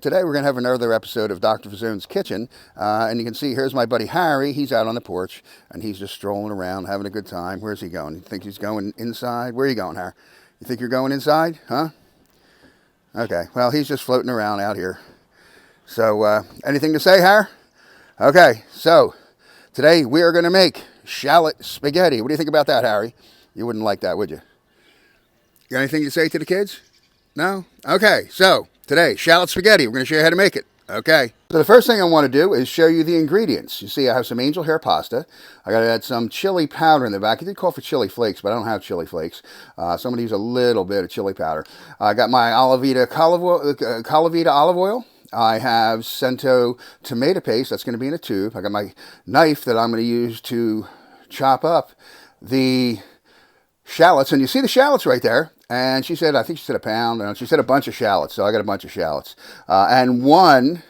Today we're going to have another episode of Dr. Fazone's Kitchen, and you can see here's my buddy Harry. He's out on the porch, and he's just strolling around, having a good time. Where's he going? You think he's going inside? Where are you going, Harry? You think you're going inside? Huh? Okay, well, he's just floating around out here. So, anything to say, Harry? Okay, so today we are going to make shallot spaghetti. What do you think about that, Harry? You wouldn't like that, would you? Got anything to say to the kids? No? Okay, so today, shallot spaghetti. We're going to show you how to make it. Okay. So the first thing I want to do is show you the ingredients. You see, I have some angel hair pasta. I got to add some chili powder in the back. It did call for chili flakes, but I don't have chili flakes. So I'm going to use a little bit of chili powder. I got my Calavita olive oil. I have Cento tomato paste. That's going to be in a tube. I got my knife that I'm going to use to chop up the shallots. And you see the shallots right there. And she said, I think she said a pound. And she said a bunch of shallots. So I got a bunch of shallots. And one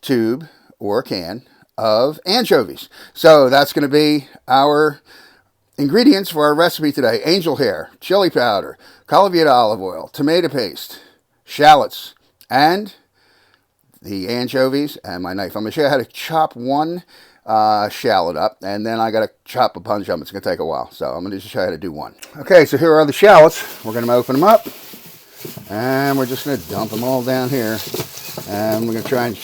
tube or can of anchovies. So that's going to be our ingredients for our recipe today. Angel hair, chili powder, Calavita olive oil, tomato paste, shallots, and the anchovies, and my knife. I'm going to show you how to chop one shallot up, and then I got to chop a bunch of them. It's going to take a while, so I'm going to just show you how to do one. Okay, so here are the shallots. We're going to open them up, and we're just going to dump them all down here, and we're going to try and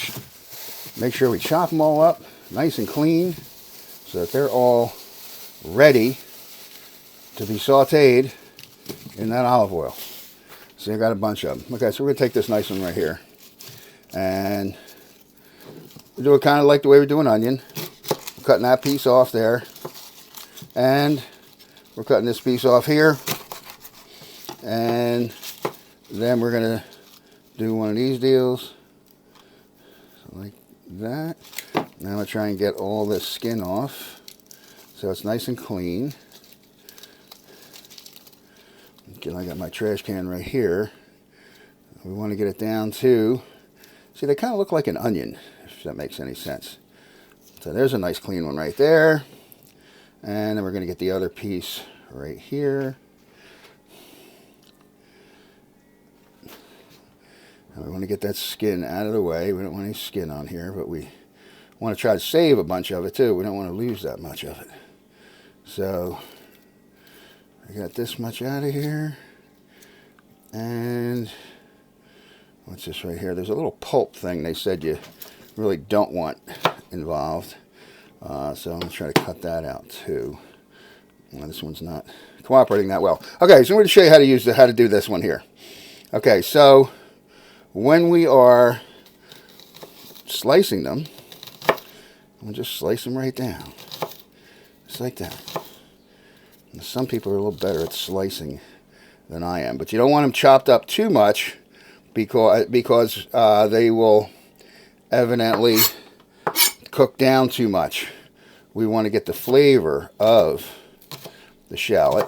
make sure we chop them all up nice and clean so that they're all ready to be sauteed in that olive oil. So you got a bunch of them. Okay, so we're going to take this nice one right here, and we do it kind of like the way we do an onion. We're cutting that piece off there, and we're cutting this piece off here, and then we're going to do one of these deals like that. Now I'm going to try and get all this skin off so it's nice and clean. Okay, I got my trash can right here. We want to get it down to, see, they kind of look like an onion, if that makes any sense. So there's a nice clean one right there. And then we're going to get the other piece right here. And we want to get that skin out of the way. We don't want any skin on here, but we want to try to save a bunch of it too. We don't want to lose that much of it. So I got this much out of here. And what's this right here? There's a little pulp thing they said you really don't want involved. So I'm going to try to cut that out too. Well, this one's not cooperating that well. Okay, so I'm going to show you how to do this one here. Okay, so when we are slicing them, we'll just slice them right down. Just like that. And some people are a little better at slicing than I am, but you don't want them chopped up too much because they will evidently cook down too much. We want to get the flavor of the shallot.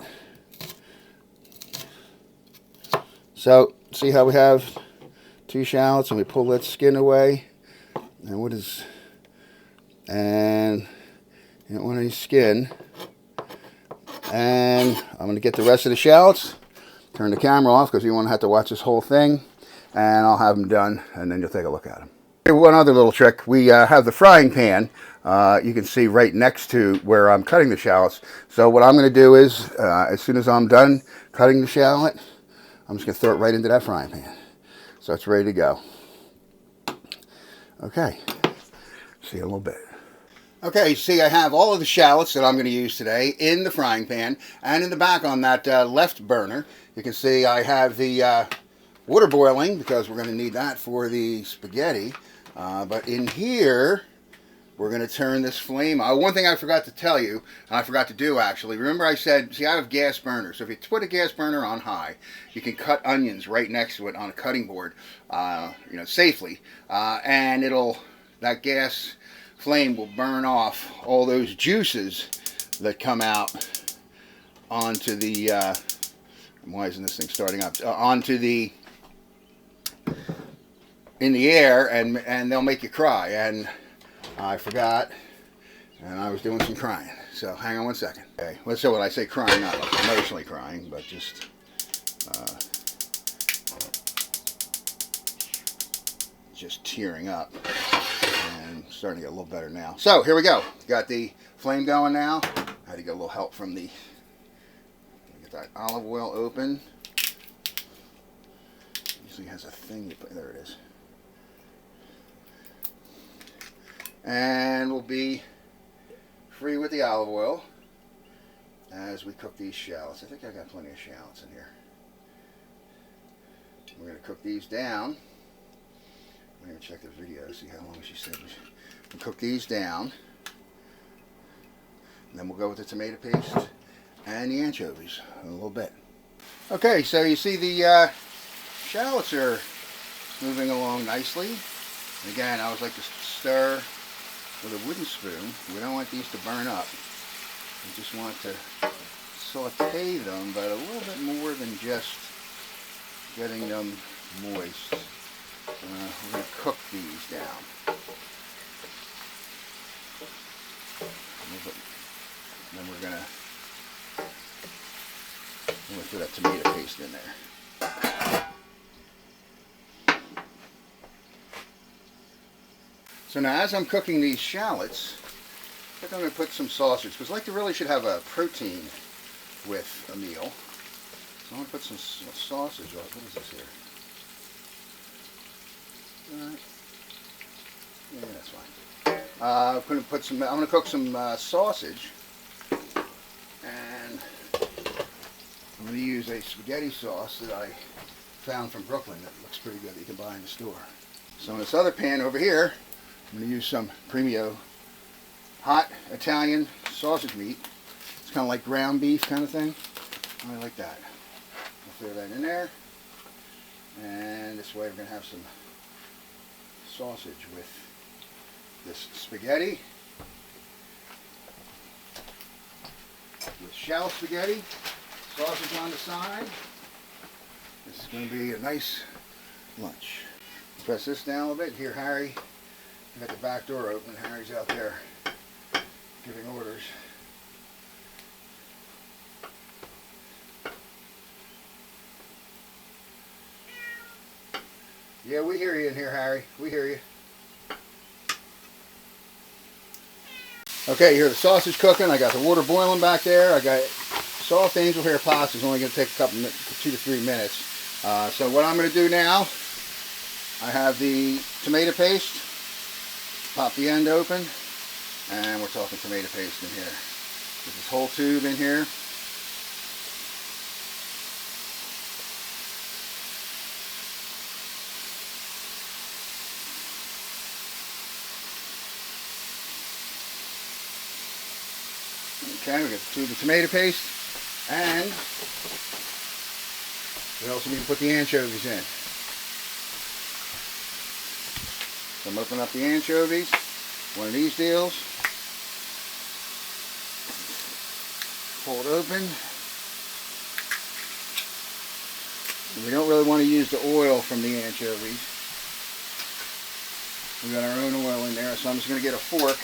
So see how we have two shallots and we pull that skin away, and you don't want any skin. And I'm going to get the rest of the shallots, turn the camera off because you won't have to watch this whole thing, and I'll have them done, and then you'll take a look at them. One other little trick, we have the frying pan, you can see right next to where I'm cutting the shallots. So what I'm going to do is, as soon as I'm done cutting the shallot, I'm just going to throw it right into that frying pan. So it's ready to go. Okay, see you in a little bit. Okay, see, I have all of the shallots that I'm going to use today in the frying pan, and in the back on that left burner, you can see I have the water boiling because we're going to need that for the spaghetti. But in here, we're going to turn this flame on. One thing I forgot to tell you, and I forgot to do actually, remember I said, see, I have gas burner, so if you put a gas burner on high, you can cut onions right next to it on a cutting board, safely, and that gas flame will burn off all those juices that come out onto the, why isn't this thing starting up, in the air, and they'll make you cry. And I forgot, and I was doing some crying. So hang on one second. Okay, let's say when I say crying, not like emotionally crying, but just just tearing up and starting to get a little better now. So here we go. Got the flame going now. I had to get a little help from the, get that olive oil open. Usually has a thing you put, there it is. And we'll be free with the olive oil as we cook these shallots. I think I got plenty of shallots in here. We're going to cook these down. I'm going to check the video, see how long she said. We'll cook these down. And then we'll go with the tomato paste and the anchovies in a little bit. Okay, so you see the shallots are moving along nicely. And again, I always like to stir with a wooden spoon. We don't want these to burn up. We just want to saute them, but a little bit more than just getting them moist. We're going to cook these down. Then we're going to put that tomato paste in there. So now as I'm cooking these shallots, I think I'm going to put some sausage, because I like to really should have a protein with a meal. So I'm going to put some sausage on. What is this here? Yeah, that's fine. I'm going to put some. I'm going to cook some sausage, and I'm going to use a spaghetti sauce that I found from Brooklyn that looks pretty good that you can buy in the store. So in this other pan over here, I'm going to use some Premio hot Italian sausage meat. It's kind of like ground beef kind of thing. I like that. I'll throw that in there, and this way we're going to have some sausage with this spaghetti, with shallot spaghetti, sausage on the side. This is going to be a nice lunch. Press this down a little bit. Here, Harry, I got the back door open. Harry's out there giving orders. Yeah, we hear you in here, Harry. We hear you. Okay, you hear the sausage cooking. I got the water boiling back there. I got soft angel hair pasta. It's only going to take a couple, 2 to 3 minutes. So what I'm going to do now, I have the tomato paste. Pop the end open, and we're talking tomato paste in here. There's this whole tube in here. Okay, we got the tube of tomato paste, and we also need to put the anchovies in. So I'm opening up the anchovies, one of these deals. Pull it open. And we don't really want to use the oil from the anchovies. We got our own oil in there, so I'm just going to get a fork.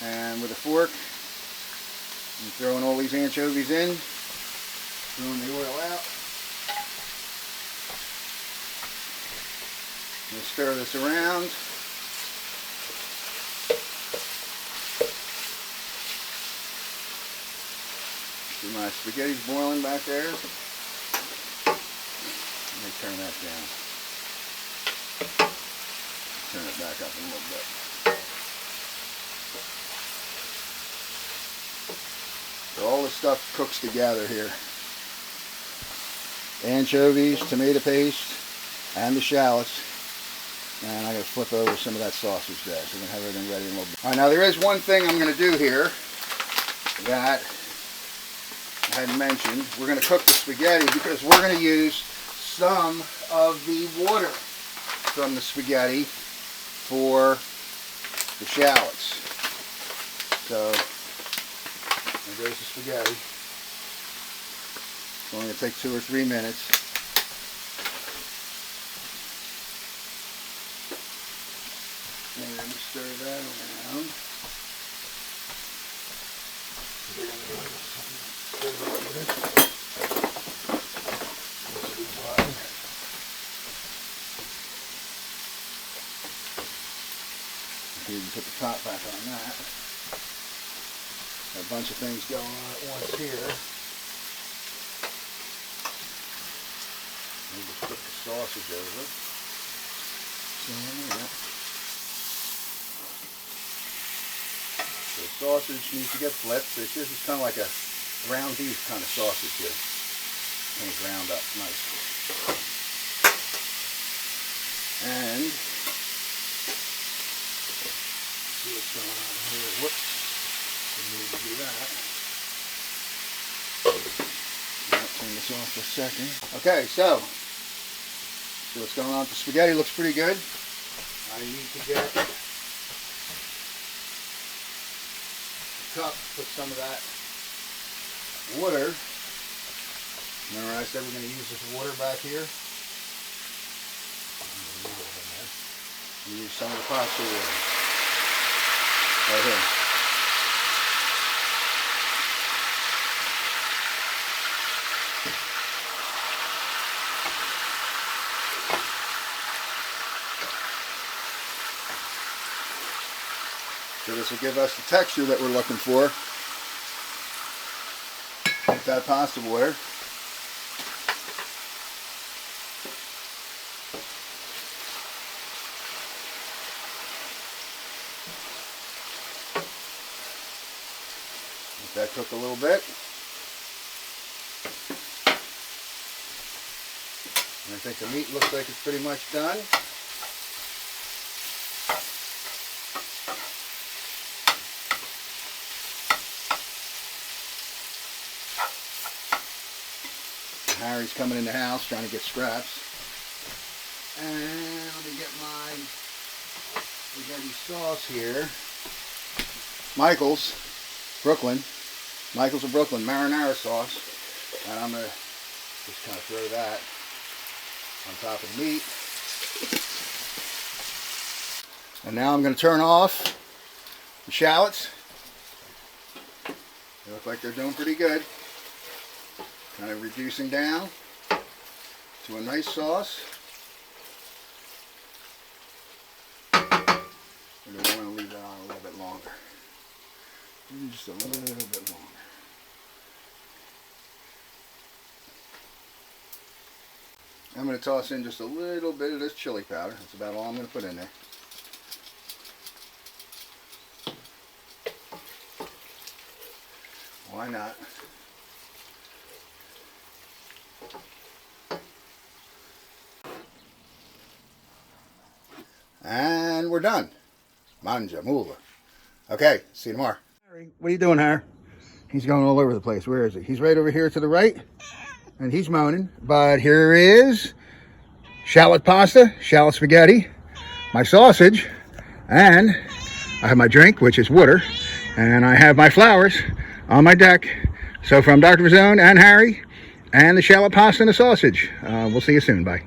And with a fork, I'm throwing all these anchovies in, throwing the oil out. I'm going to stir this around. See my spaghetti's boiling back there. Let me turn that down. Turn it back up a little bit. So all this stuff cooks together here. Anchovies, tomato paste, and the shallots. And I'm going to flip over some of that sausage there, so we're going to have everything ready in a little bit. All right, now there is one thing I'm going to do here that I hadn't mentioned. We're going to cook the spaghetti because we're going to use some of the water from the spaghetti for the shallots. So there goes the spaghetti. It's only going to take 2 or 3 minutes. And stir that around. You can put the top back on that. Got a bunch of things going on at once here. Maybe just put the sausage over. So, yeah. So the sausage needs to get flipped. This is kind of like a ground beef kind of sausage here. Kind of ground up nice. And see what's going on here. Whoops. Didn't need to do that. Turn this off for a second. Okay, so see what's going on. The spaghetti looks pretty good. I need to get a cup, put some of that water. Remember I said we're going to use this water back here? Use some of the pasta water. Right here. So this will give us the texture that we're looking for with that pasta water. Let that cook a little bit. And I think the meat looks like it's pretty much done. Harry's coming in the house trying to get scraps. And let me get my spaghetti sauce here. Michael's of Brooklyn marinara sauce. And I'm going to just kind of throw that on top of the meat. And now I'm going to turn off the shallots. They look like they're doing pretty good. Kind of reducing down to a nice sauce. And I want to leave that on a little bit longer. Just a little bit longer. I'm going to toss in just a little bit of this chili powder. That's about all I'm going to put in there. Why not? And we're done. Manja mula. Okay, see you tomorrow. Harry, what are you doing, Harry? He's going all over the place. Where is he? He's right over here to the right. And he's moaning. But here is shallot pasta, shallot spaghetti, my sausage, and I have my drink, which is water, and I have my flowers on my deck. So from Dr. Vazone and Harry, and the shallot pasta and the sausage. We'll see you soon. Bye.